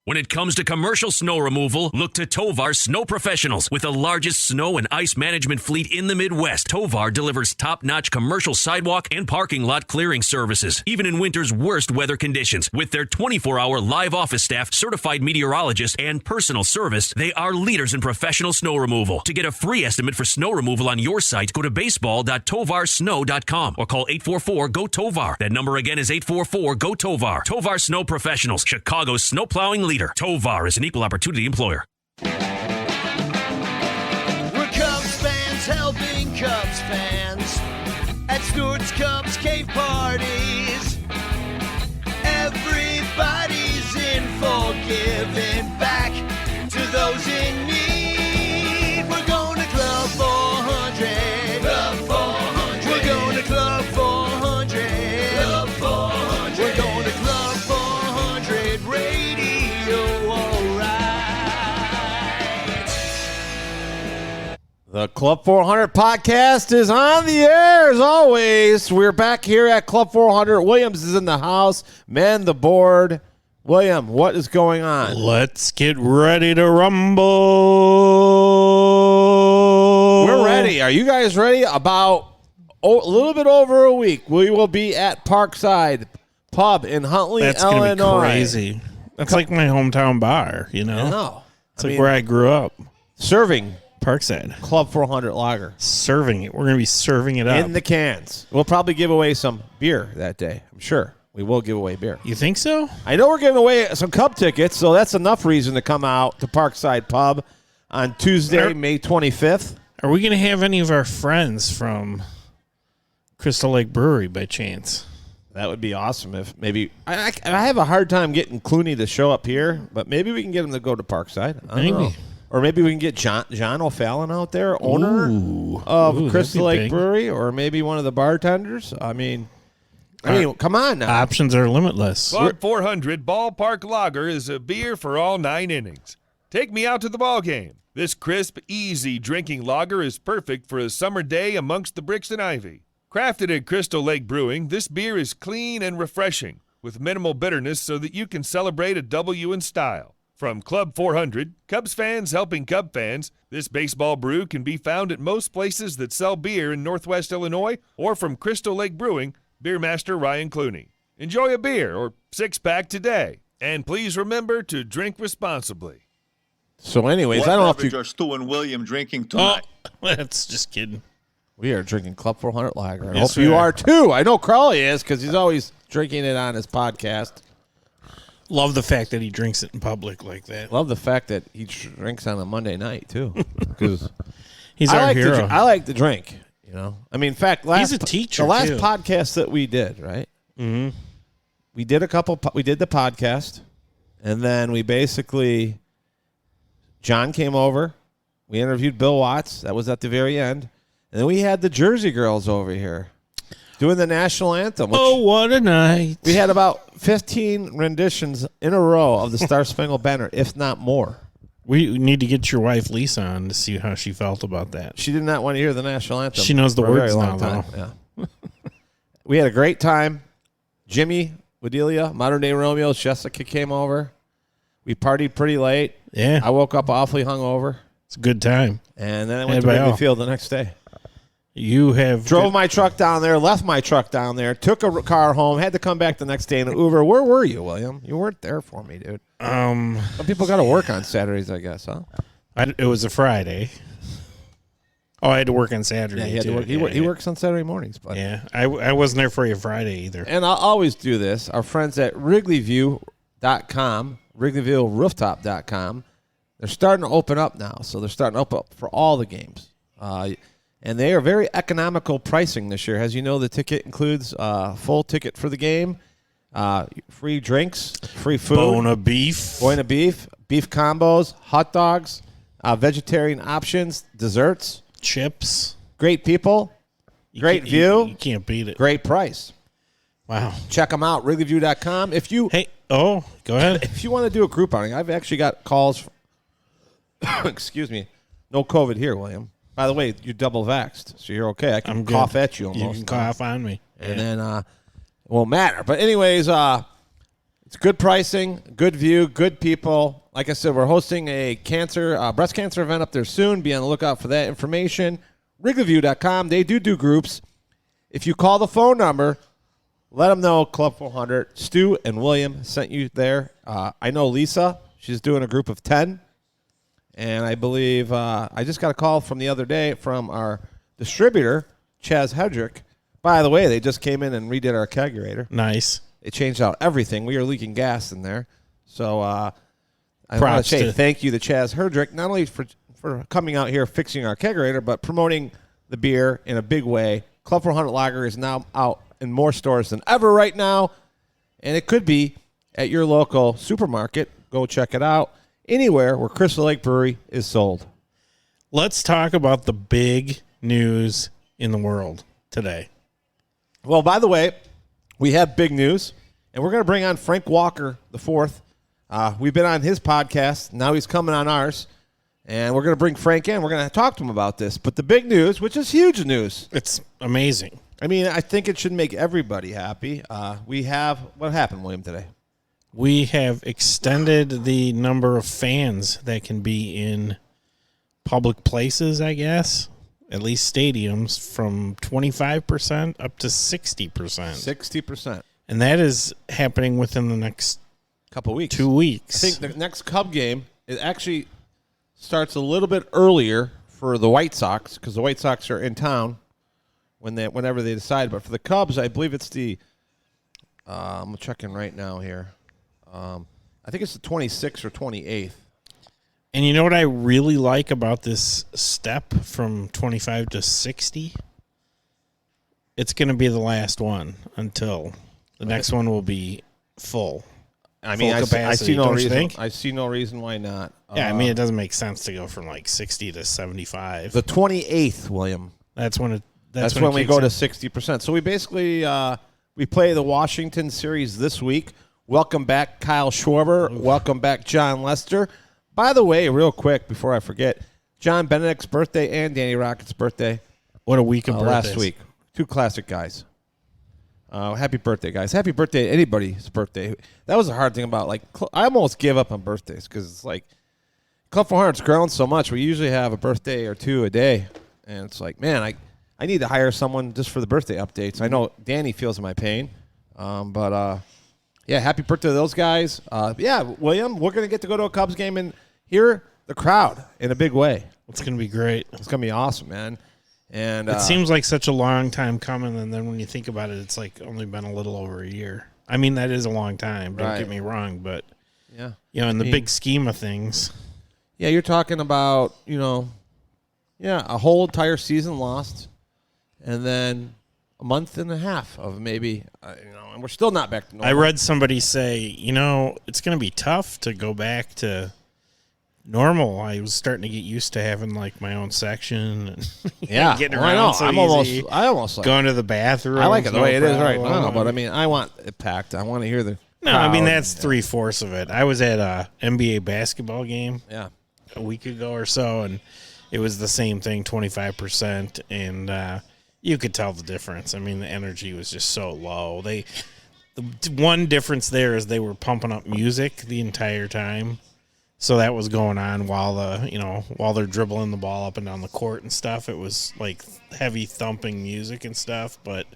When it comes to commercial snow removal, look to Tovar Snow Professionals. With the largest snow and ice management fleet in the Midwest, Tovar delivers top-notch commercial sidewalk and parking lot clearing services, even in winter's worst weather conditions. With their 24-hour live office staff, certified meteorologist, and personal service, they are leaders in professional snow removal. To get a free estimate for snow removal on your site, go to baseball.tovarsnow.com or call 844-GO-TOVAR. That number again is 844-GO-TOVAR. Tovar Snow Professionals, Chicago's snow plowing leader. Tovar is an equal opportunity employer. We're Cubs fans helping Cubs fans at Stewart's Cubs cave parties. Everybody's in for giving back to those in need. We're going to Club 400. Club 400. We're going to Club 400. Club 400. We're going to Club 400 Radio. The Club 400 podcast is on the air as always. We're back here at Club 400. Williams is in the house. Man the board. William, what is going on? Let's get ready to rumble. We're ready. Are you guys ready? About a little bit over a week, we will be at Parkside Pub in Huntley, That's Illinois. That's going to be crazy. That's like my hometown bar, you know? I know. It's like where I grew up. Serving Parkside. Club 400 lager. Serving it. We're going to be serving it up. In the cans. We'll probably give away some beer that day. I'm sure. We will give away beer. You think so? I know we're giving away some Cub tickets, so that's enough reason to come out to Parkside Pub on Tuesday, May 25th. Are we going to have any of our friends from Crystal Lake Brewery by chance? That would be awesome if maybe I have a hard time getting Clooney to show up here, but maybe we can get him to go to Parkside. I don't know. Or maybe we can get John O'Fallon out there, owner of Crystal Lake Brewery, or maybe one of the bartenders. I mean, come on now. Options are limitless. Club 400 Ballpark Lager is a beer for all 9 innings. Take me out to the ball game. This crisp, easy drinking lager is perfect for a summer day amongst the bricks and ivy. Crafted at Crystal Lake Brewing, this beer is clean and refreshing, with minimal bitterness so that you can celebrate a W in style. From Club 400, Cubs fans helping Cub fans, this baseball brew can be found at most places that sell beer in Northwest Illinois, or from Crystal Lake Brewing, Beer Master Ryan Clooney. Enjoy a beer or 6-pack today, and please remember to drink responsibly. So anyways, I don't know if you are Stu and William drinking tonight. Oh, that's just kidding. We are drinking Club 400 lager. I Yes, hope you are too. I know Crawley is because he's always drinking it on his podcast. Love the fact that he drinks it in public like that. Love the fact that he drinks on a Monday night too, because he's our hero. I like to drink. You know, I mean, in fact, he's a teacher. The last too. podcast that we did, right? Mm-hmm. We did we did the podcast, and then we basically, John came over. We interviewed Bill Watts. That was at the very end, and then we had the Jersey Girls over here doing the national anthem. Oh, what a night! We had about 15 renditions in a row of the Star Spangled Banner, if not more. We need to get your wife Lisa on to see how she felt about that. She did not want to hear the national anthem. She knows the for a words very now, long time. though. Yeah. We had a great time. Jimmy, Wadelia, Modern Day Romeos, Jessica came over. We partied pretty late. Yeah. I woke up awfully hungover. It's a good time. And then I went to Wrigley Field the next day. You have drove my truck down there, left my truck down there, took a car home, had to come back the next day in an Uber. Where were you, William? You weren't there for me, dude. Some people got to work on Saturdays, I guess, huh? It was a Friday. Oh, I had to work on Saturday. Yeah, he had to work. He works on Saturday mornings, but yeah, I wasn't there for you Friday either. And I'll always do this. Our friends at WrigleyView.com, WrigleyViewRooftop.com, they're starting to open up now. So they're starting to open up for all the games. And they are very economical pricing this year. As you know, the ticket includes full ticket for the game, free drinks, free food. Bona beef, beef combos, hot dogs, vegetarian options, desserts. Chips. Great people. Great view. You can't beat it. Great price. Wow. Check them out, WrigleyView.com. Go ahead. If you want to do a group outing, I've actually got calls. Excuse me. No COVID here, William. By the way, you're double vaxxed, so you're okay. I can cough at you almost. You can cough on me. And then it won't matter. But anyways, It's good pricing, good view, good people. Like I said, we're hosting a breast cancer event up there soon. Be on the lookout for that information. WrigleyView.com. They do groups. If you call the phone number, let them know Club 400. Stu and William sent you there. I know Lisa. She's doing a group of 10. And I believe I just got a call from the other day from our distributor, Chaz Hedrick. By the way, they just came in and redid our kegerator. Nice. They changed out everything. We were leaking gas in there. So I want to say thank you to Chaz Hedrick, not only for coming out here fixing our kegerator, but promoting the beer in a big way. Club 400 Lager is now out in more stores than ever right now, and it could be at your local supermarket. Go check it out. Anywhere where Crystal Lake Brewery is sold. Let's talk about the big news in the world today. Well, by the way, we have big news, and we're going to bring on Frank Walker IV. We've been on his podcast. Now he's coming on ours, and we're going to bring Frank in. We're going to talk to him about this. But the big news, which is huge news. It's amazing. I mean, I think it should make everybody happy. What happened, William, today? We have extended the number of fans that can be in public places, I guess, at least stadiums, from 25% up to 60%. 60%. And that is happening within the next couple weeks. 2 weeks. I think the next Cub game, it actually starts a little bit earlier for the White Sox because the White Sox are in town whenever they decide. But for the Cubs, I believe it's the I'm checking right now here. I think it's the 26th or 28th. And you know what I really like about this step from 25 to 60? It's going to be the last one until the next one will be full. I mean, I see no reason. I see no reason why not. Yeah, I mean, it doesn't make sense to go from like 60 to 75. The 28th, William. That's when we go to 60%. So we basically we play the Washington series this week. Welcome back, Kyle Schwarber. Oof. Welcome back, John Lester. By the way, real quick before I forget, John Benedict's birthday and Danny Rockett's birthday. What a week of birthdays. Last week. Two classic guys. Happy birthday, guys. Happy birthday to anybody's birthday. That was the hard thing about, I almost give up on birthdays because it's like Club 400's grown so much. We usually have a birthday or two a day. And it's like, man, I need to hire someone just for the birthday updates. I know Danny feels my pain. Yeah, happy birthday to those guys. William, we're going to get to go to a Cubs game and hear the crowd in a big way. It's going to be great. It's going to be awesome, man. And it seems like such a long time coming, and then when you think about it, it's like only been a little over a year. I mean, that is a long time. Don't get me wrong, but in the big scheme of things. Yeah, you're talking about, a whole entire season lost, and then a month and a half of maybe, and we're still not back to normal. I read somebody say, it's going to be tough to go back to normal. I was starting to get used to having my own section and getting around. I know. I almost going to the bathroom. I like it the way it is right now, but I mean, I want it packed. I want to hear the crowd. I mean, that's 3/4 of it. I was at a NBA basketball game a week ago or so, and it was the same thing, 25%, and you could tell the difference. I mean, the energy was just so low. The one difference there is they were pumping up music the entire time. So that was going on while they're dribbling the ball up and down the court and stuff. It was like heavy thumping music and stuff, but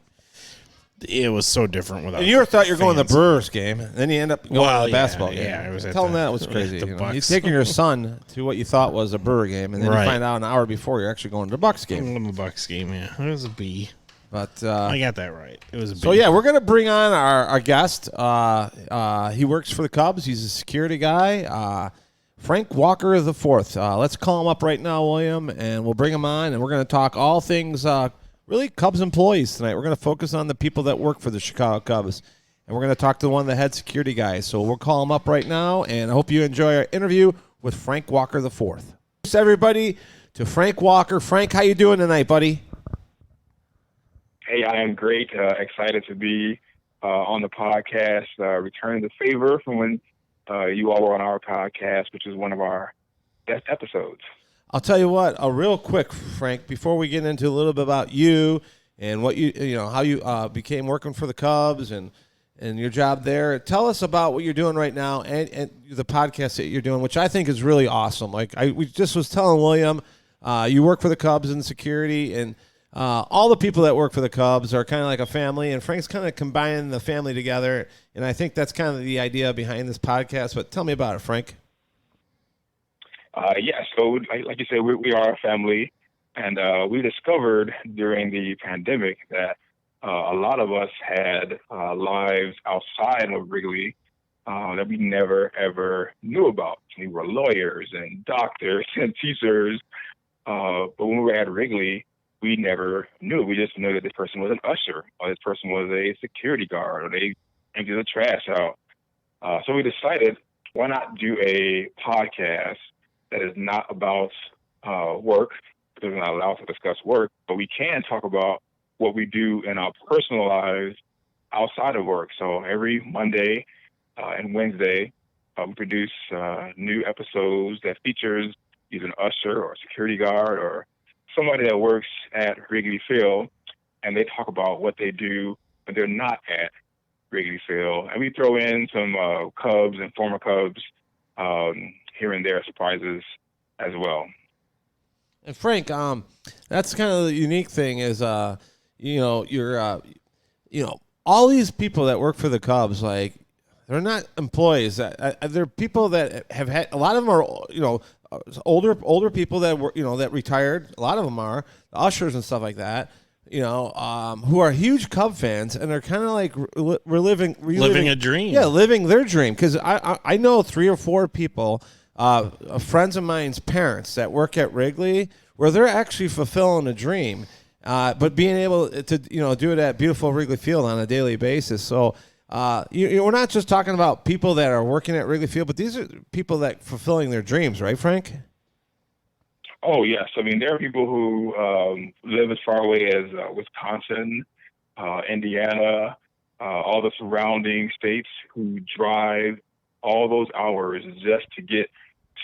it was so different without. You ever thought you're going to the Brewers game, and then you end up going to the basketball game? Yeah, I was. Tell them that was crazy. You're taking your son to what you thought was a Brewer game, and then you find out an hour before you're actually going to the Bucks game. I'm going to the Bucks game. Yeah, it was a B. But I got that right. It was a B. So yeah, we're gonna bring on our guest. He works for the Cubs. He's a security guy. Frank Walker IV. Let's call him up right now, William, and we'll bring him on, and we're going to talk all things really Cubs employees tonight. We're going to focus on the people that work for the Chicago Cubs, and we're going to talk to one of the head security guys. So we'll call him up right now, and I hope you enjoy our interview with Frank Walker IV. Thanks, everybody, to Frank Walker. Frank, how you doing tonight, buddy? Hey, I am great. Excited to be on the podcast, returning the favor from when you all were on our podcast, which is one of our best episodes. I'll tell you what, real quick, Frank, before we get into a little bit about you and what how you became working for the Cubs and and your job there. Tell us about what you're doing right now and the podcast that you're doing, which I think is really awesome. Like we just was telling William, you work for the Cubs in security, and all the people that work for the Cubs are kind of like a family, and Frank's kind of combining the family together, and I think that's kind of the idea behind this podcast. But tell me about it, Frank. Yeah, so like you said, we are a family, and we discovered during the pandemic that a lot of us had lives outside of Wrigley that we never, ever knew about. We were lawyers and doctors and teachers, but when we were at Wrigley, we never knew. We just knew that this person was an usher, or this person was a security guard, or they emptied the trash out. So we decided, why not do a podcast that is not about work, because we're not allowed to discuss work, but we can talk about what we do in our personal lives outside of work. So every Monday and Wednesday, we produce new episodes that features either an usher or a security guard or somebody that works at Wrigley Field, and they talk about what they do when they're not at Wrigley Field. And we throw in some Cubs and former Cubs here and there surprises as well. And Frank, that's kind of the unique thing is, you're, all these people that work for the Cubs, like, they're not employees. They're people that have had, a lot of them are, older people that were, that retired. A lot of them are the ushers and stuff like that, who are huge Cub fans, and they're kind of like reliving a dream. Yeah, living their dream. Because I know 3 or 4 people, friends of mine's parents that work at Wrigley, where they're actually fulfilling a dream, but being able to do it at beautiful Wrigley Field on a daily basis. So we're not just talking about people that are working at Wrigley Field, but these are people that fulfilling their dreams, right, Frank? Oh, yes. I mean, there are people who live as far away as Wisconsin, Indiana, all the surrounding states, who drive all those hours just to get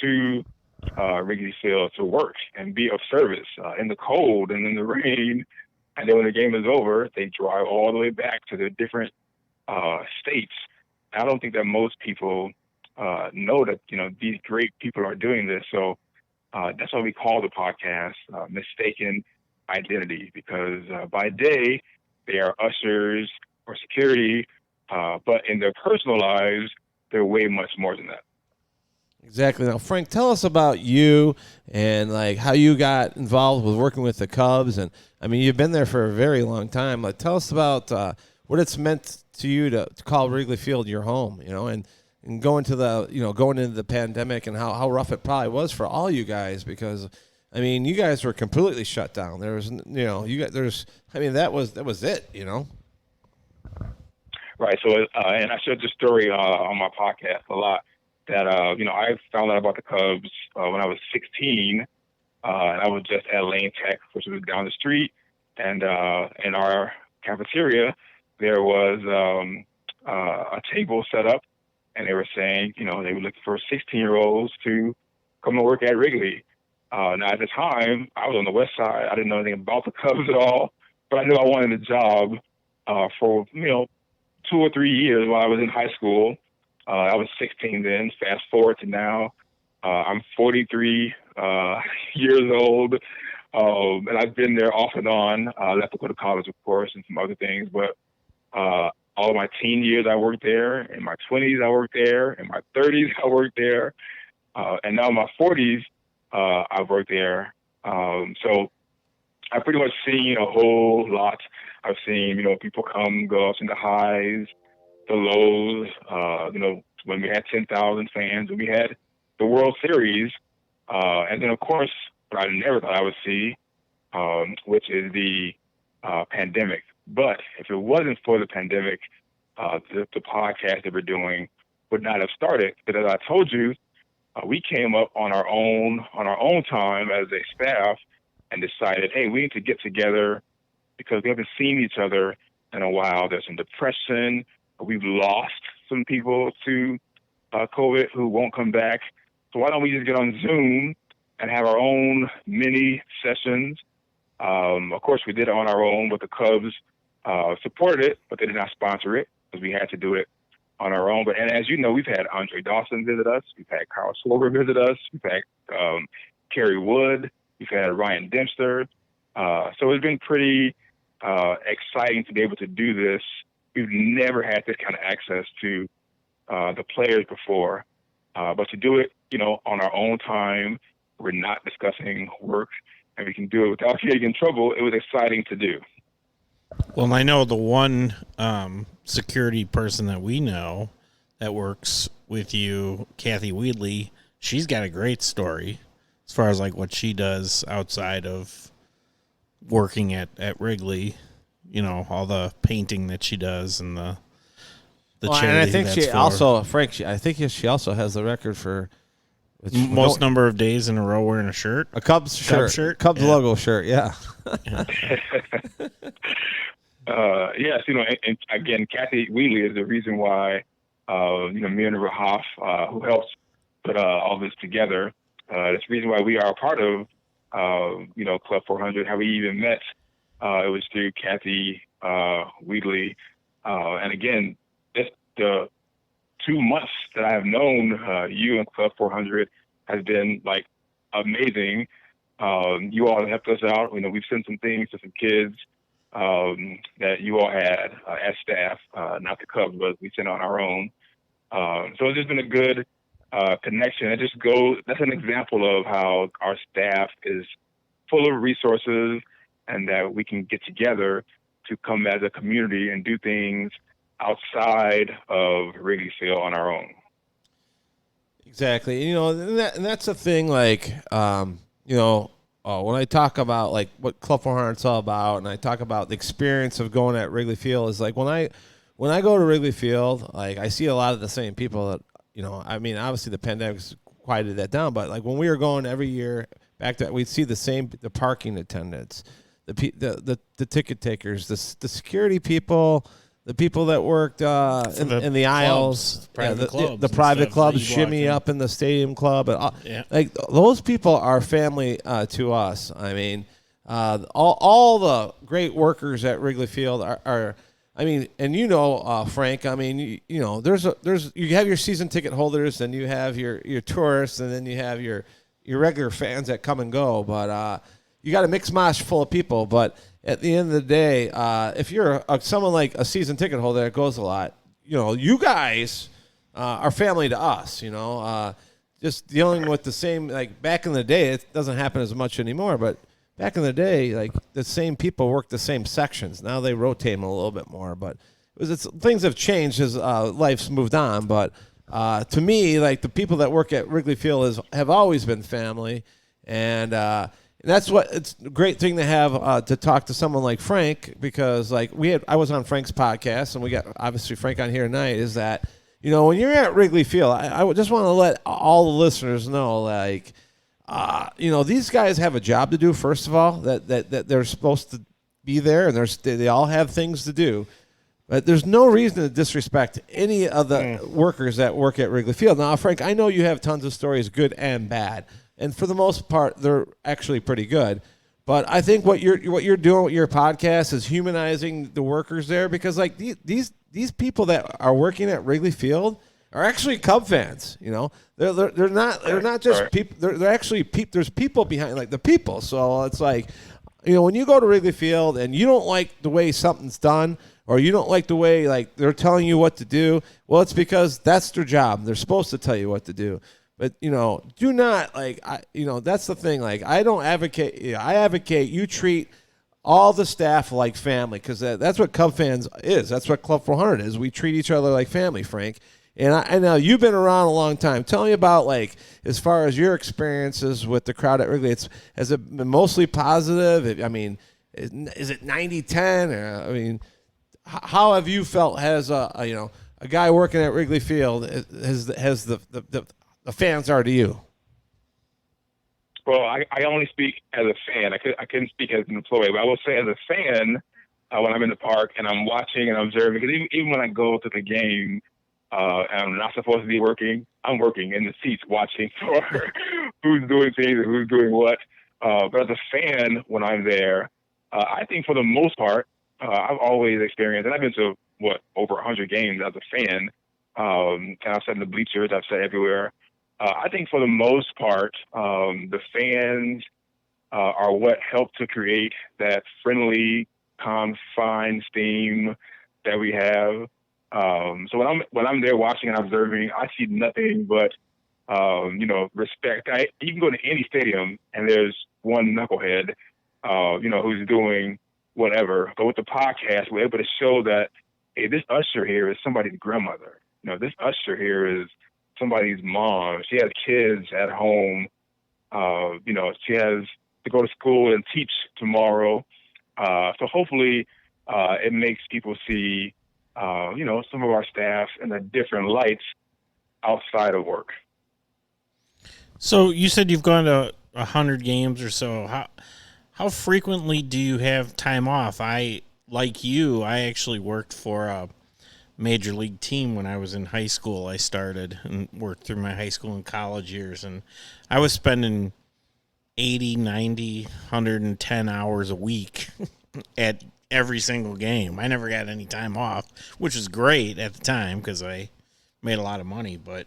to Wrigley Field to work and be of service in the cold and in the rain. And then when the game is over, they drive all the way back to the different states. I don't think that most people know that, these great people are doing this. So that's why we call the podcast Mistaken Identity, because by day they are ushers or security, but in their personal lives, they're way much more than that. Exactly. Now, Frank, tell us about you and like how you got involved with working with the Cubs. And I mean, you've been there for a very long time. Like, tell us about what it's meant to you to call Wrigley Field your home, and going to going into the pandemic, and how rough it probably was for all you guys, because I mean, you guys were completely shut down. There was, that was it, Right. So, and I shared this story on my podcast a lot, that, I found out about the Cubs when I was 16, and I was just at Lane Tech, which was down the street, and in our cafeteria, there was a table set up, and they were saying, they were looking for 16-year-olds to come and work at Wrigley. Now, at the time, I was on the west side. I didn't know anything about the Cubs at all, but I knew I wanted a job for, 2 or 3 years while I was in high school. I was 16 then. Fast forward to now, I'm 43 years old, and I've been there off and on. I left to go to college, of course, and some other things, but all of my teen years I worked there. In my 20s I worked there. In my 30s I worked there. And now in my 40s I've worked there. So I've pretty much seen a whole lot. I've seen, people come, go up in the highs, the lows, when we had 10,000 fans, when we had the World Series. And then, of course, what I never thought I would see, which is the pandemic. But if it wasn't for the pandemic, the podcast that we're doing would not have started. But as I told you, we came up on our own time as a staff and decided, hey, we need to get together because we haven't seen each other in a while. There's some depression. We've lost some people to COVID who won't come back. So why don't we just get on Zoom and have our own mini sessions? Of course, we did it on our own, but the Cubs supported it, but they did not sponsor it. because we had to do it on our own. And as you know, we've had Andre Dawson visit us. We've had Carl Slover visit us. We've had Kerry Wood. We've had Ryan Dempster. So it's been pretty exciting to be able to do this. We've never had this kind of access to the players before. But to do it, on our own time, we're not discussing work, and we can do it without getting in trouble. It was exciting to do. Well, I know the one security person that we know that works with you, Kathy Wheatley, she's got a great story as far as like what she does outside of working at Wrigley, all the painting that she does and the charity. And I think that's she for. also, Frank, I think she also has the record for most number of days in a row wearing a shirt. A Cubs shirt. Cubs logo shirt, yeah. Yes, and again, Kathy Wheatley is the reason why, me and Rahaf, who helps put all this together, that's the reason why we are a part of, Club 400. How we even met, it was through Kathy Wheatley. And again, just the 2 months that I have known you and Club 400 has been like amazing. You all have helped us out. We've sent some things to some kids that you all had as staff, not the Cubs, but we sent on our own. So it's just been a good connection. That's an example of how our staff is full of resources and that we can get together to come as a community and do things outside of Wrigley Field on our own. Exactly. And that's the thing, like, when I talk about like what Club 400 is all about, and I talk about the experience of going at Wrigley Field, is like when I go to Wrigley Field, like I see a lot of the same people that, obviously the pandemic's quieted that down, but like when we were going every year back to, we'd see the parking attendants, the ticket takers, the security people, the people that worked in the aisles, the private clubs, shimmy up in the stadium club. Like those people are family to us. I mean, all the great workers at Wrigley Field are and Frank, I mean, there's you have your season ticket holders, and you have your tourists, and then you have your regular fans that come and go. But you got a mixed mash full of people. But at the end of the day, if you're someone like a season ticket holder that goes a lot, you guys are family to us. Just dealing with the same, like back in the day, it doesn't happen as much anymore. But back in the day, like the same people work the same sections. Now they rotate them a little bit more. But things have changed as life's moved on. But to me, like the people that work at Wrigley Field have always been family, and that's what it's a great thing to have to talk to someone like Frank, because like I was on Frank's podcast, and we got obviously Frank on here tonight. Is that when you're at Wrigley Field, I just want to let all the listeners know, like these guys have a job to do. First of all, that they're supposed to be there, and they all have things to do. But there's no reason to disrespect any of the workers that work at Wrigley Field. Now, Frank, I know you have tons of stories, good and bad. And for the most part, they're actually pretty good. But I think what you're doing with your podcast is humanizing the workers there, because like these people that are working at Wrigley Field are actually Cub fans. They're not just people. They're actually there's people behind, like the people. So it's like, when you go to Wrigley Field and you don't like the way something's done, or you don't like the way like they're telling you what to do, well, it's because that's their job. They're supposed to tell you what to do. But, do not, like, that's the thing. Like, I don't advocate, I advocate you treat all the staff like family, because that's what Cub fans is. That's what Club 400 is. We treat each other like family, Frank. And I know you've been around a long time. Tell me about, like, as far as your experiences with the crowd at Wrigley. Has it been mostly positive? I mean, is it 90-10? I mean, how have you felt as a guy working at Wrigley Field has the fans are to you? Well, I only speak as a fan. I couldn't speak as an employee, but I will say as a fan, when I'm in the park and I'm watching and observing, because even when I go to the game and I'm not supposed to be working, I'm working in the seats watching for who's doing things and who's doing what. But as a fan, when I'm there, I think for the most part, I've always experienced, and I've been to over 100 games as a fan. And I've said in the bleachers, I've said everywhere. I think for the most part, the fans are what help to create that friendly, confined steam that we have. So when I'm there watching and observing, I see nothing but respect. You can go to any stadium and there's one knucklehead, who's doing whatever. But with the podcast, we're able to show that, hey, this usher here is somebody's grandmother. This usher here is somebody's mom. She has kids at home. She has to go to school and teach tomorrow. So hopefully it makes people see, some of our staff in a different light outside of work. So you said you've gone to 100 games or so. How frequently do you have time off? I actually worked for a major league team when I was in high school. I started and worked through my high school and college years, and I was spending 80, 90, 110 hours a week at every single game. I never got any time off, which was great at the time because I made a lot of money. But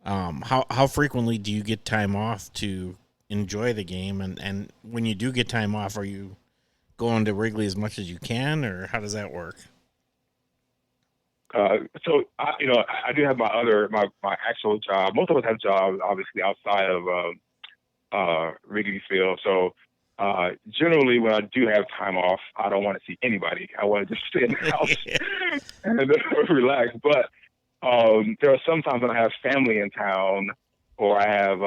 how frequently do you get time off to enjoy the game? And when you do get time off, are you going to Wrigley as much as you can, or how does that work? So I do have my actual job. Most of us have jobs, obviously, outside of Wrigley Field. So generally, when I do have time off, I don't want to see anybody. I want to just stay in the house and relax. But there are some times when I have family in town, or I have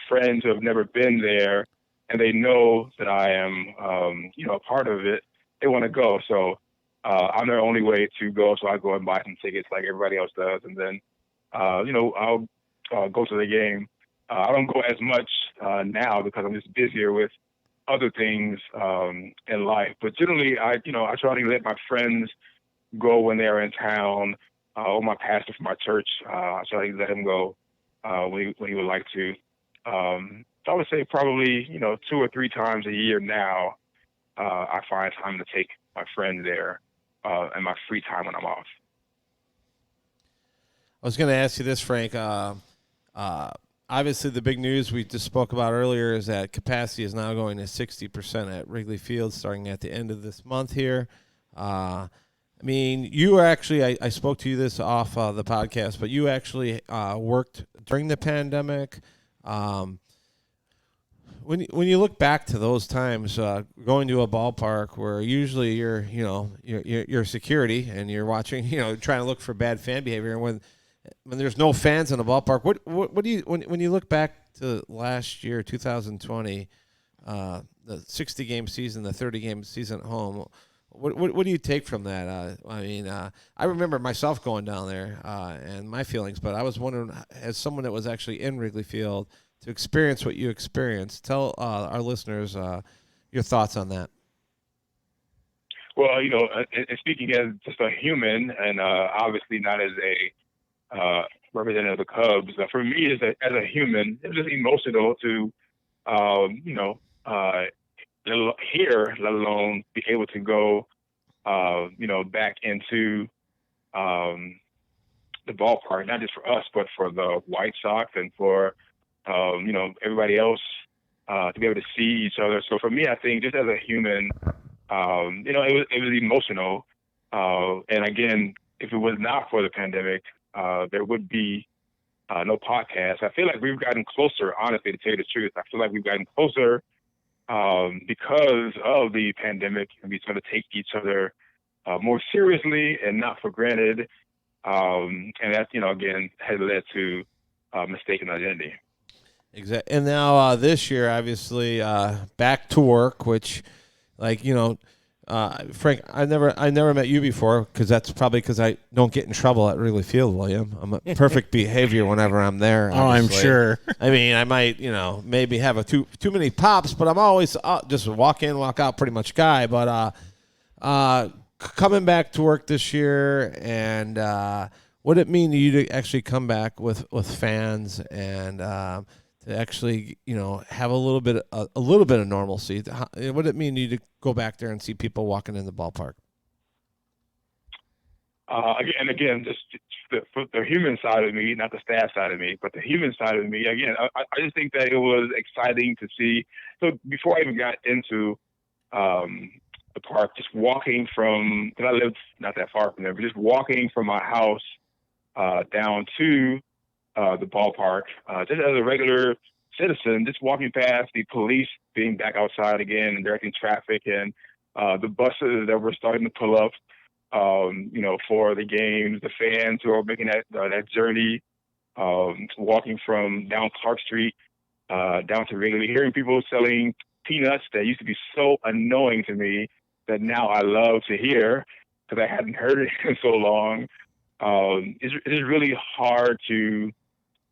friends who have never been there, and they know that I am a part of it. They want to go, so I'm their only way to go. So I go and buy some tickets like everybody else does, and then I'll go to the game. I don't go as much now because I'm just busier with other things in life. But generally, I try to let my friends go when they're in town, or my pastor from my church. I try to let him go when he would like to. So I would say probably 2 or 3 times a year now. I find time to take my friends there and my free time when I'm off. I was going to ask you this, Frank. Obviously, the big news we just spoke about earlier is that capacity is now going to 60% at Wrigley Field starting at the end of this month here. You were actually, I spoke to you this off the podcast, but you actually worked during the pandemic. When you look back to those times, going to a ballpark where usually you're security and you're watching, trying to look for bad fan behavior, and when there's no fans in the ballpark, what do you when you look back to last year, 2020, the 60-game season, the 30-game season at home, what do you take from that? I remember myself going down there and my feelings, but I was wondering, as someone that was actually in Wrigley Field, to experience what you experienced, tell our listeners your thoughts on that. Well, speaking as just a human, and obviously not as a representative of the Cubs, for me as a human, it's just emotional to, hear, let alone be able to go, back into the ballpark, not just for us, but for the White Sox and for everybody else to be able to see each other. So for me, I think just as a human, it was emotional. And again, if it was not for the pandemic, there would be no podcast. I feel like we've gotten closer, honestly, to tell you the truth. I feel like we've gotten closer because of the pandemic, and we sort of take each other more seriously and not for granted. And that, again, has led to mistaken identity. Exactly. And now this year, obviously, back to work, which, Frank, I never met you before, because that's probably because I don't get in trouble at Wrigley Field, William. I'm a perfect behavior whenever I'm there. Obviously. I'm sure. I might, maybe have a too many pops, but I'm always just a walk in, walk out pretty much guy. But coming back to work this year, and what did it mean to you to actually come back with fans and to actually, have a little bit of normalcy? What did it mean to you to go back there and see people walking in the ballpark? again, just the human side of me, not the staff side of me, but the human side of me. Again, I just think that it was exciting to see. So before I even got into the park, just walking from, because I lived not that far from there, but just walking from my house down to the ballpark, just as a regular citizen, just walking past the police being back outside again and directing traffic, and the buses that were starting to pull up, for the games, the fans who are making that journey, walking from down Clark Street down to Wrigley, hearing people selling peanuts that used to be so annoying to me that now I love to hear because I hadn't heard it in so long. It's really hard to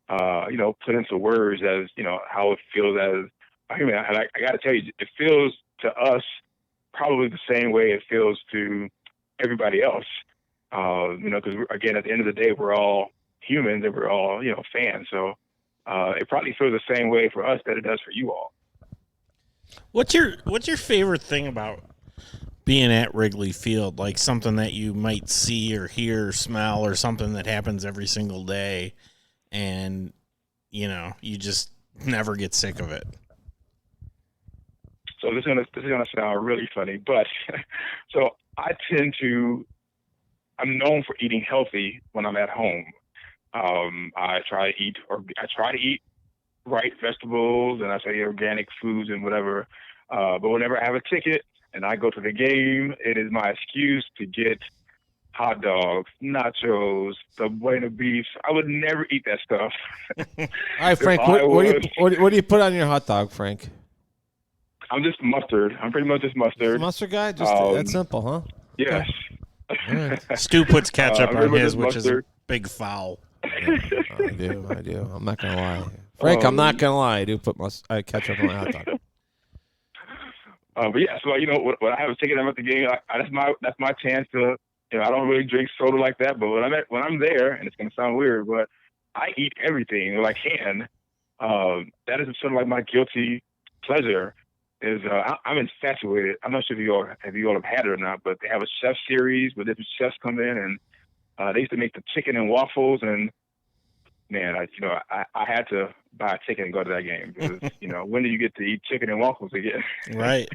put into words as how it feels as a human. And I got to tell you, it feels to us probably the same way it feels to everybody else. Because again, at the end of the day, we're all humans and we're all fans. So it probably feels the same way for us that it does for you all. What's your favorite thing about being at Wrigley Field? Like something that you might see or hear or smell, or something that happens every single day, and you just never get sick of it. So this is gonna sound really funny, but so I'm known for eating healthy when I'm at home. I try to eat right vegetables, and I say organic foods and whatever. But whenever I have a ticket and I go to the game, it is my excuse to get hot dogs, nachos, the Buena beef. I would never eat that stuff. All right, Frank, what do you put on your hot dog, Frank? I'm just mustard. I'm pretty much just mustard. The mustard guy? Just that simple, huh? Yes. Right. Stu puts ketchup on his, which mustard. is a big foul. I do. I'm not going to lie. Frank, I'm not going to lie. I do put ketchup on my hot dog. But yeah, so when I have a ticket, I'm at the game. That's my chance to. I don't really drink soda like that, but when I'm there, and it's gonna sound weird, but I eat everything that I can. That is sort of like my guilty pleasure. I'm infatuated. I'm not sure if you all have had it or not, but they have a chef series where different chefs come in, and they used to make the chicken and waffles, and man, I had to buy a ticket and go to that game because when do you get to eat chicken and waffles again? Right.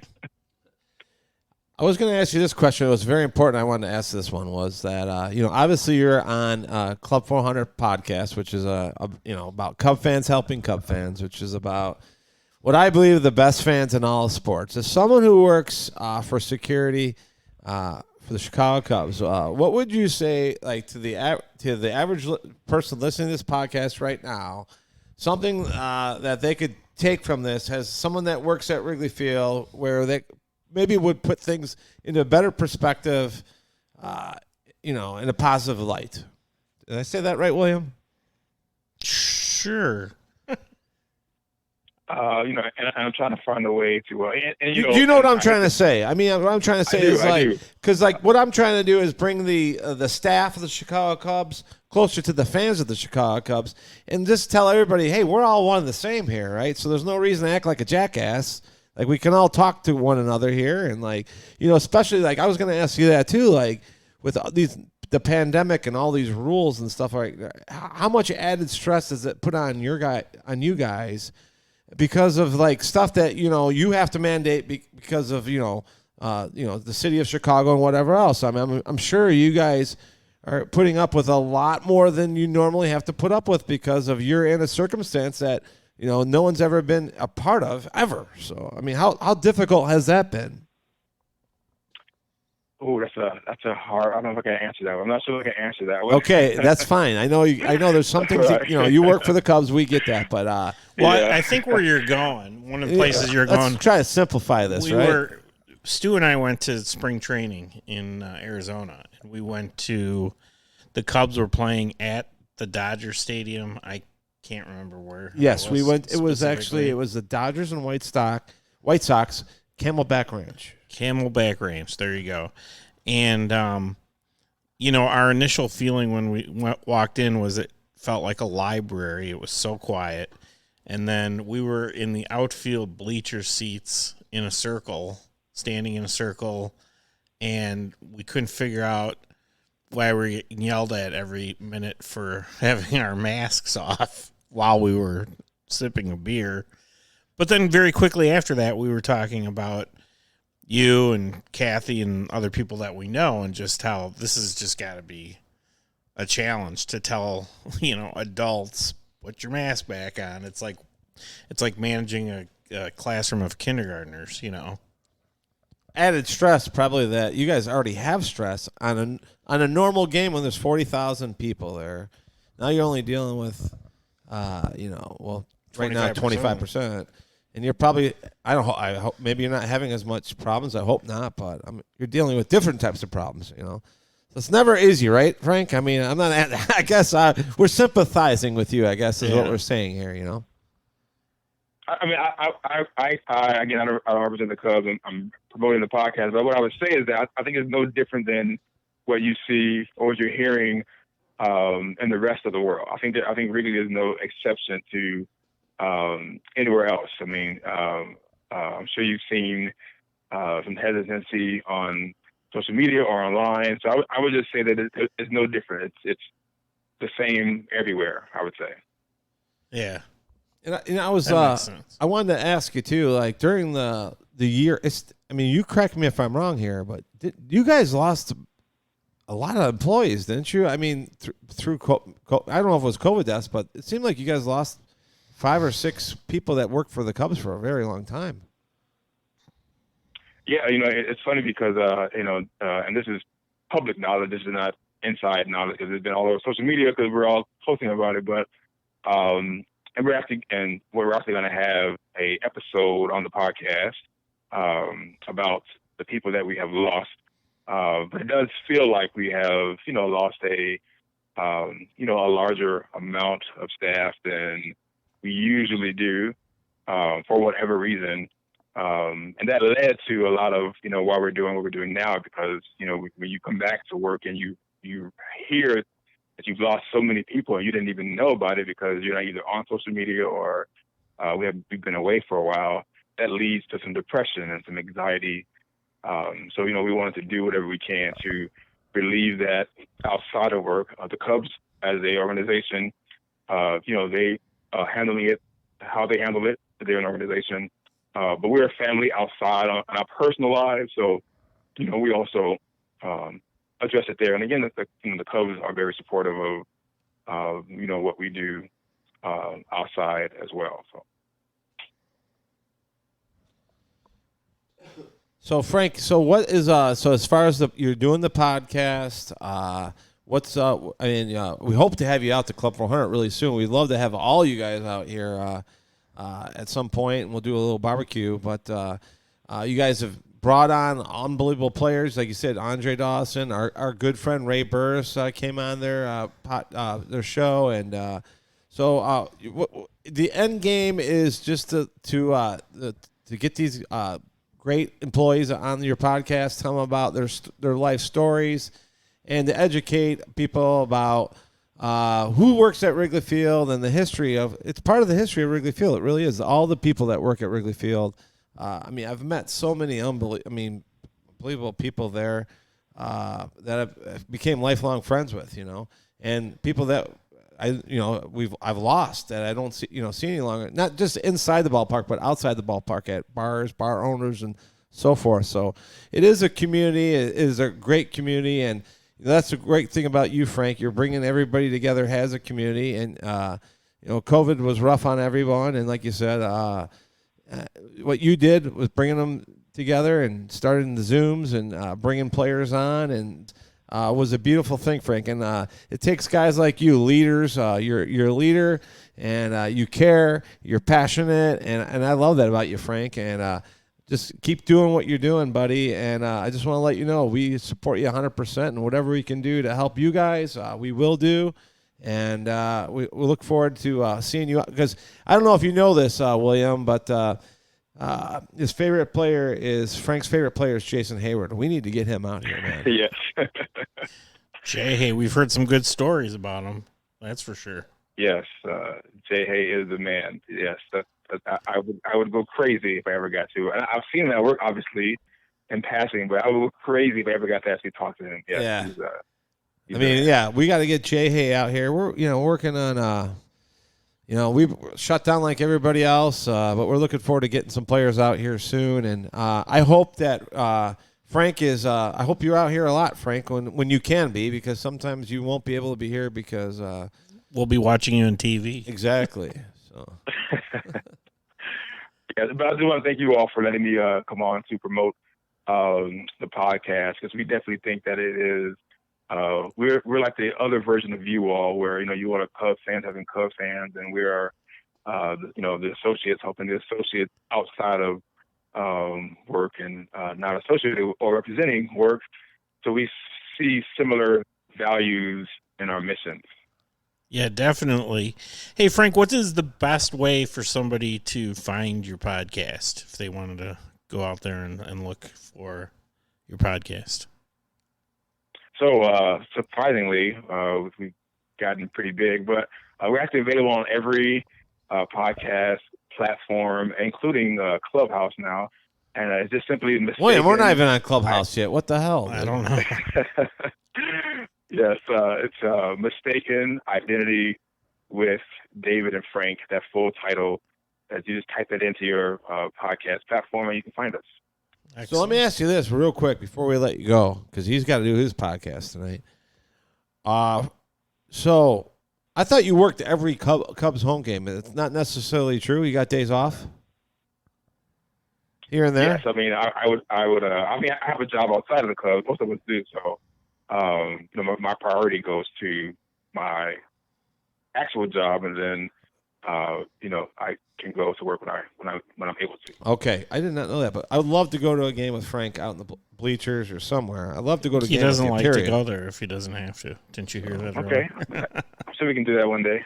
I was going to ask you this question. It was very important. I wanted to ask this one. Was that obviously you're on Club 400 podcast, which is about Cub fans helping Cub fans, which is about what I believe are the best fans in all of sports. As someone who works for security for the Chicago Cubs, what would you say, like to the average person listening to this podcast right now, something that they could take from this as someone that works at Wrigley Field, where they maybe would put things into a better perspective, in a positive light? Did I say that right, William? Sure. And I'm trying to find a way to. You know what I'm trying to say. I mean, what I'm trying to say is because what I'm trying to do is bring the staff of the Chicago Cubs closer to the fans of the Chicago Cubs, and just tell everybody, hey, we're all one and the same here, right? So there's no reason to act like a jackass. Like, we can all talk to one another here, and especially I was going to ask you that too. Like, with the pandemic and all these rules and stuff, like, how much added stress does it put on you guys? Because of stuff that you have to mandate because of the city of Chicago and whatever else. I mean, I'm sure you guys are putting up with a lot more than you normally have to put up with because of you're in a circumstance that no one's ever been a part of ever. So I mean, how difficult has that been? Oh, that's a hard. I don't know if I can answer that one. I'm not sure if I can answer that one. Okay, that's fine. I know there's some things that, you work for the Cubs. We get that, but I think where you're going, one of the places you're going. Let's try to simplify this. Stu and I went to spring training in Arizona, and we went to the Cubs were playing at the Dodger Stadium. I can't remember where. Yes, we went. It was the Dodgers and White Sox, Camelback Ranch. Camelback Ranch. There you go. And, our initial feeling when we walked in was it felt like a library. It was so quiet. And then we were in the outfield bleacher seats in a circle, standing in a circle, and we couldn't figure out why we're getting yelled at every minute for having our masks off while we were sipping a beer. But then very quickly after that, we were talking about you and Kathy and other people that we know and just how this has just got to be a challenge to tell, adults, put your mask back on. It's like managing a classroom of kindergartners, Added stress, probably that you guys already have stress on a normal game when there's 40,000 people there. Now you're only dealing with, right now 25%, and you're probably I hope maybe you're not having as much problems. I hope not, but you're dealing with different types of problems. So it's never easy, right, Frank? I mean, I'm not. I guess we're sympathizing with you. I guess is what we're saying here. I mean, I don't represent the Cubs. I'm promoting the podcast, but what I would say is that I think it's no different than what you see or what you're hearing in the rest of the world. I think Wrigley is no exception to anywhere else. I mean, I'm sure you've seen some hesitancy on social media or online. So I would just say that it's no different. It's the same everywhere, I would say. Yeah. And I was I wanted to ask you too, like during the year. You correct me if I'm wrong here, but you guys lost a lot of employees, didn't you? I mean, through I don't know if it was COVID deaths, but it seemed like you guys lost 5 or 6 people that worked for the Cubs for a very long time. Yeah, it's funny because and this is public knowledge. This is not inside knowledge because it's been all over social media because we're all posting about it, but. And we're actually going to have a episode on the podcast about the people that we have lost. But it does feel like we have, lost a larger amount of staff than we usually do for whatever reason. And that led to a lot of, why we're doing what we're doing now because, when you come back to work and you hear that you've lost so many people and you didn't even know about it because you're not either on social media or we've been away for a while, that leads to some depression and some anxiety. So, we wanted to do whatever we can to relieve that outside of work. The Cubs, as a organization, they handling it how they handle it. They're an organization. But we're a family outside on our personal lives. So, we also address it there. And again, the Cubs are very supportive of what we do outside as well. So Frank, what is so as far as you're doing the podcast, we hope to have you out to Club 400 really soon. We'd love to have all you guys out here at some point, and we'll do a little barbecue. But you guys have brought on unbelievable players, like you said, Andre Dawson, our good friend Ray Burris came on their show, and so the end game is just to get these great employees on your podcast, tell them about their life stories, and to educate people about who works at Wrigley Field and the history of. It's part of the history of Wrigley Field. It really is. All the people that work at Wrigley Field. I've met so many unbelievable people there that I've became lifelong friends with, and people that I've lost that I don't see any longer. Not just inside the ballpark, but outside the ballpark at bars, bar owners, and so forth. So it is a community. It is a great community, and that's a great thing about you, Frank. You're bringing everybody together as a community, and COVID was rough on everyone, and like you said. What you did was bringing them together and starting the Zooms and bringing players on, and was a beautiful thing, Frank. And it takes guys like you, leaders. You're a leader, and you care. You're passionate, and I love that about you, Frank. And just keep doing what you're doing, buddy. And I just want to let you know we support you 100%, and whatever we can do to help you guys, we will do. And we look forward to seeing you, because I don't know if you know this, William, but Frank's favorite player is Jason Hayward. We need to get him out here, man. Yes. Jay, we've heard some good stories about him. That's for sure. Yes, Jay Hay is the man. Yes, I would go crazy if I ever got to. And I've seen him at work, obviously, in passing, but I would go crazy if I ever got to actually talk to him. Yes, yeah. I mean, yeah, we got to get Jay Hay out here. We're working on we've shut down like everybody else, but we're looking forward to getting some players out here soon. And I hope that Frank is. I hope you're out here a lot, Frank, when you can be, because sometimes you won't be able to be here because we'll be watching you on TV. Exactly. So. Yeah, but I do want to thank you all for letting me come on to promote the podcast, because we definitely think that it is. We're like the other version of you all, where you all are Cubs fans having Cubs fans, and we are the associates helping the associates outside of work and not associated or representing work. So we see similar values in our mission. Yeah, definitely. Hey, Frank, what is the best way for somebody to find your podcast if they wanted to go out there and look for your podcast? So, surprisingly, we've gotten pretty big, but we're actually available on every podcast platform, including Clubhouse now. And it's just simply mistaken. Wait, we're not even on Clubhouse yet. What the hell? I don't know. Yes, it's Mistaken Identity with David and Frank, that full title. As you just type it into your podcast platform, and you can find us. Excellent. So let me ask you this real quick before we let you go, because he's got to do his podcast tonight. So I thought you worked every Cubs home game. It's not necessarily true. You got days off here and there. Yes, I mean, I would. I mean, I have a job outside of the Cubs. Most of us do. So, my priority goes to my actual job, and then, I can go to work when I'm able to. Okay, I did not know that, but I would love to go to a game with Frank out in the bleachers or somewhere. I'd love to go to. He doesn't like to go there if he doesn't have to. Didn't you hear that? Okay, I'm sure we can do that one day.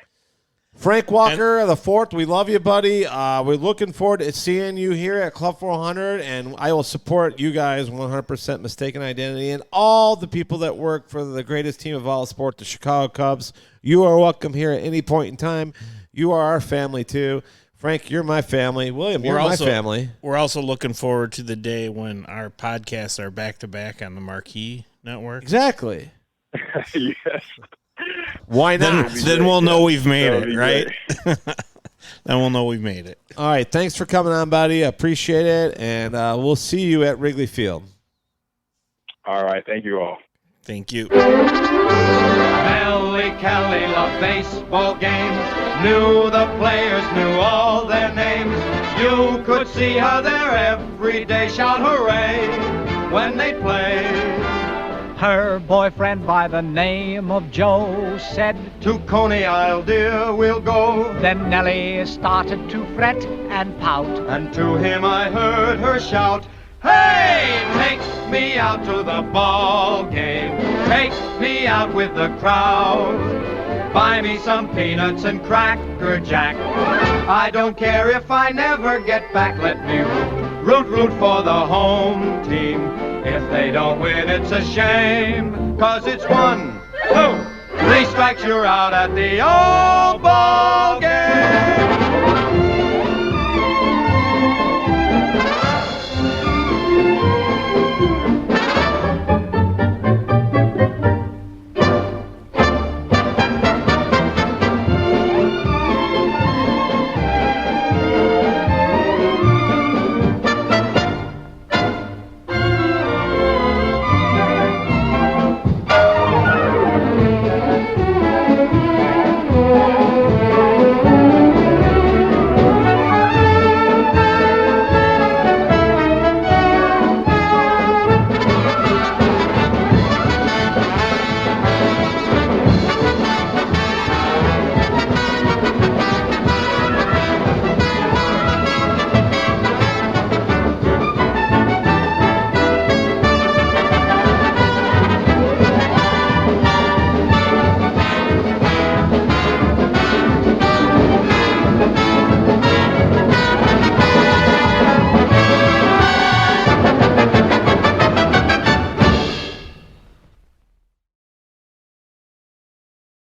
Frank Walker, the fourth, we love you, buddy. We're looking forward to seeing you here at Club 400, and I will support you guys 100%. Mistaken Identity and all the people that work for the greatest team of all sport, the Chicago Cubs. You are welcome here at any point in time. You are our family too. Frank, you're my family. William, you're my family. We're also looking forward to the day when our podcasts are back-to-back on the Marquee Network. Exactly. Yes. Why not? Then we'll know we've made it, right? Then we'll know we've made it. All right. Thanks for coming on, buddy. I appreciate it. And we'll see you at Wrigley Field. All right. Thank you all. Thank you. Nellie Kelly loved baseball games, knew the players, knew all their names. You could see her there every day, shout hooray when they played. Her boyfriend by the name of Joe said, To Coney Isle, dear, we'll go. Then Nellie started to fret and pout. And to him I heard her shout, Hey, take me out to the ball game. Take me out with the crowd. Buy me some peanuts and Cracker Jack. I don't care if I never get back. Let me root for the home team. If they don't win, it's a shame. 'Cause it's 1, 2, 3 strikes, you're out at the old ball game.